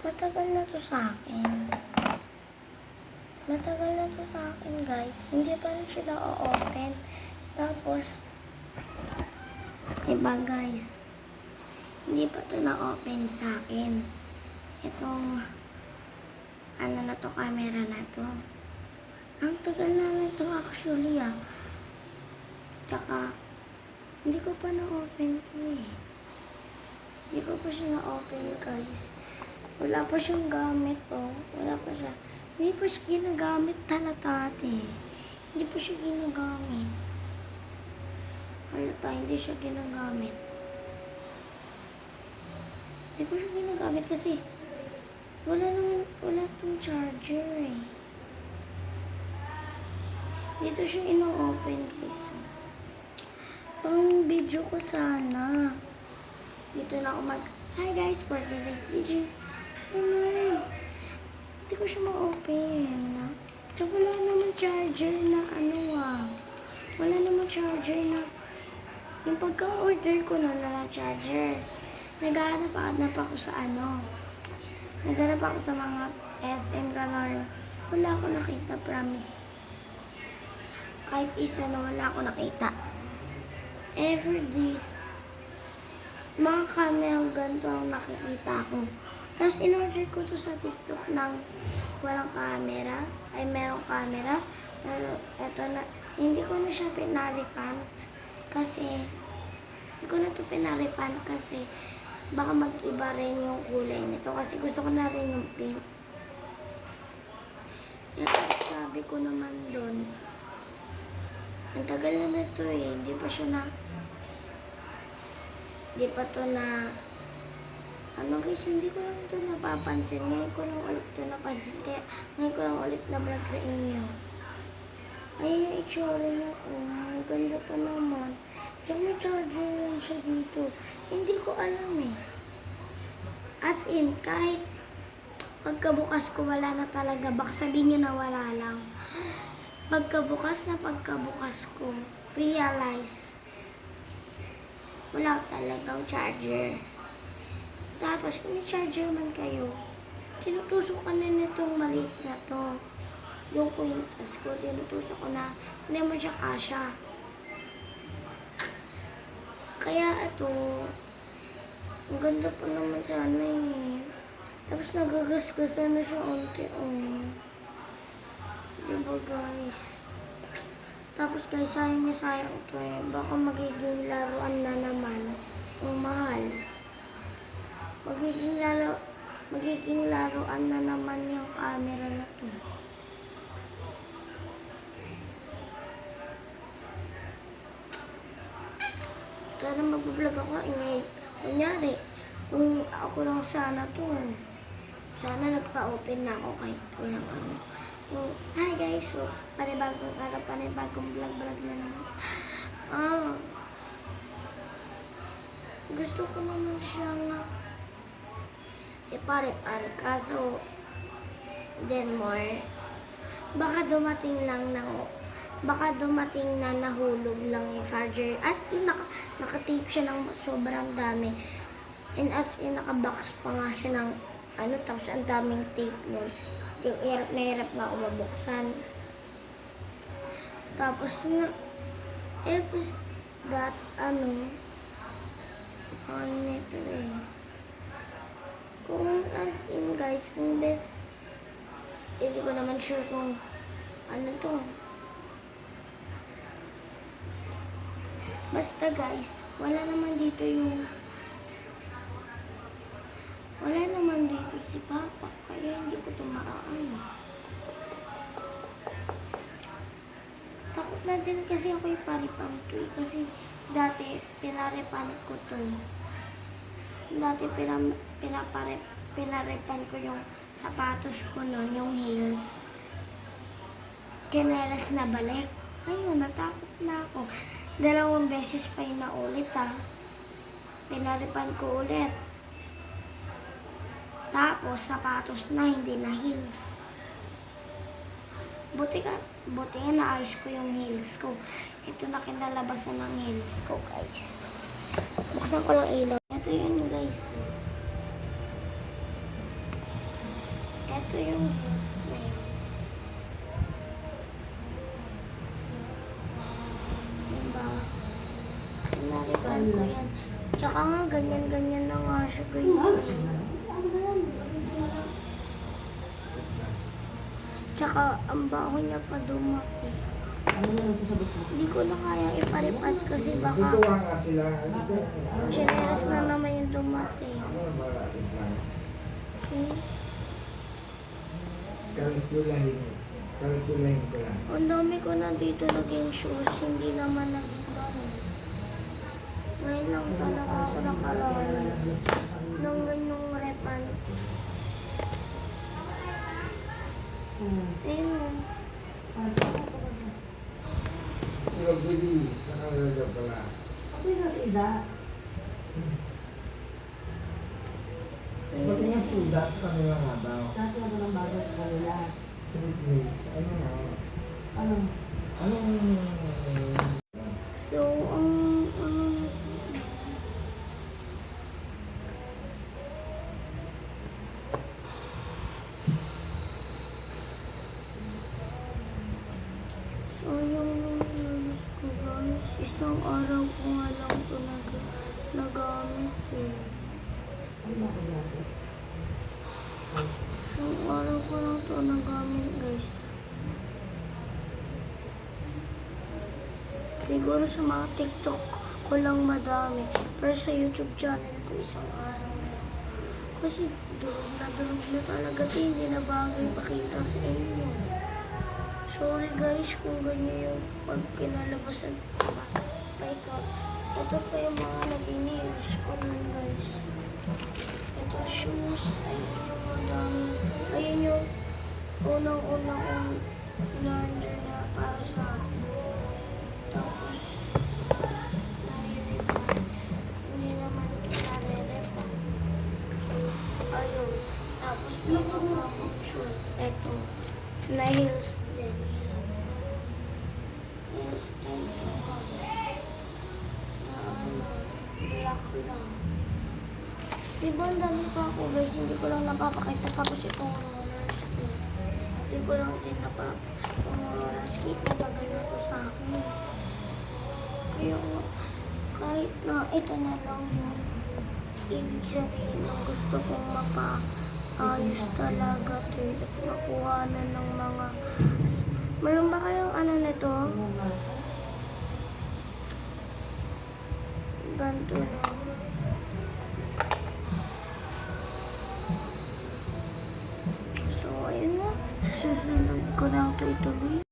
Matagal na to sa akin. Matagal na to sa akin, guys. Hindi pa rin siya na-open. Tapos, diba, guys? Hindi pa to na-open sa akin. Itong, ano na to, camera na to. Ang tagal na nito actually, ah. Tsaka, hindi ko pa na-open to, eh. Hindi ko pa siya na-open, guys. Wala pa siyang gamit, oh. Wala pa siya. Hindi pa siya ginagamit talatate. Hindi pa siya ginagamit. Halata, hindi siya ginagamit. Hindi ko siya ginagamit kasi wala tong charger, eh. Dito siya ino-open, guys. Pang video ko sana. Dito na ako Hi guys, for today's video. Ano? Hindi ko siya ma-open. So, wala naman charger na Wala naman charger na. Yung pagka-order ko na charger. Naghahanap ako sa Naghanap ako sa mga SM ganon. Wala ako nakita, promise. Kahit isa na wala ako nakita. Ever this, mga kamerang ganito ang nakikita ko. Tapos in-order ko to sa TikTok ng walang camera. Ay, merong camera. Pero eto na, hindi ko na siya pinaripant. Kasi, baka mag-iba rin yung kulay nito. Kasi gusto ko na rin yung pink. Yan, sabi ko naman doon. Ang tagal na nito, eh. Hindi pa to na guys, hindi ko lang ito napapansin. Ngayon ko lang ulit ito napansin. Kaya ngayon ko lang ulit na vlog sa inyo. Ay, yung itsura niya. Ang ganda pa naman. Tsaka may charger lang siya dito. Hindi ko alam, eh. As in, kahit pagkabukas ko wala na talaga. Baka sabihin nyo na wala lang. Pagkabukas ko, realize wala talagang charger. Tapos, kung may charger man kayo, tinutusok ka na nitong maliit na to. Yung kwintas ko, tinutusok ko na, hindi mo siya kasha. Kaya ito, ang ganda pa naman sana, eh. Tapos, nagagasgasan na siya unti-unti. Diba, guys? Tapos, guys, sayang ito, eh. Baka magiging laruan na naman. Ang mahal. Magiging laruan na naman yung camera na to. Sana mag-vlog ako. Kunyari, kung ako lang sana to. Sana nagpa-open na ako kahit walang hi guys, so panibagong araw, panibagong vlog na naman. Gusto ko naman siyang ipare-pare, kaso then more, baka dumating na nahulog lang yung charger. As in, naka-tape siya ng sobrang dami. And as in, naka-box pa nga siya ng tapos ang daming tape nun. Yung hirap nga umabuksan. Tapos nito, eh. Kung as in, guys, kung best, hindi ko naman sure kung to. Basta, guys, wala naman dito si Papa, kaya hindi ko ito Takot na din kasi ako iparipan to, eh. Kasi dati, pinaripan ko to. Dati, pinaripan ko yung sapatos ko nun, yung heels. Chinelas na balik. Ayun, natakot na ako. 2 beses pa yun na ulit, Pinaripan ko ulit. Tapos, sapatos na, hindi na heels. Buti nga naayos ko yung heels ko. Ito na kinalabasan ng heels ko, guys. Buksan ko lang ilaw. Ito yun, guys. Ito yung heels na yun. Diba? Naripan ko yan. Tsaka nga, ganyan-ganyan na nga siya, guys. Tsaka, ang baho niya pa dumati. Hindi ko na kaya ipalipat kasi baka Natutuwa nga sila. chineras na naman yung dumati. Okay. Kalkulahin ko lang. Ang dami ko na dito naging shoes, hindi naman naging dami. Ngayon lang talaga ako nakaranas ng ganyang repan. Ayun. Sila bili sa kanila pala. Ako yung nasa ida. Buti nga sila sa kanila nga daw. Dati ako ng bago sa kanila. Philippines, ano na? Ano? Anong... So, so yung news ko guys, isang araw ko nga lang ito nagamit eh. Ano ba ako dati? Isang araw ko lang ito nagamit guys. Siguro sa mga TikTok ko lang madami. Pero sa YouTube channel ko isang araw lang. Kasi durog na talaga ito. Hindi na bagay pakita sa inyo. Sorry guys kung ganyan yung pag kinalabasan pa ito. Ito pa yung mga nag-nails ko nun guys. Ito shoes. Ayun yung madami. Ayun yung unang-unang kong in-order na para sa akin. Tapos, nare-repan. Hindi naman ito nare-repan. Ayun. Tapos, meron akong shoes. Ito. Na heels din. Heels din. Na ano, black lang. Diba ang dami pa ako guys, hindi ko lang napapakita. Tapos itong roller skate. Hindi ko lang din itong roller skate na bagay na to sa akin. Kaya kahit na ito na lang yung ibig sabihin ng gusto kong mapaayos talaga to. At makuha na ng mga... Mayroon ba kayong ano nito? Ganito lang. So, ayun na. Sa susunod ko lang ito ituloy.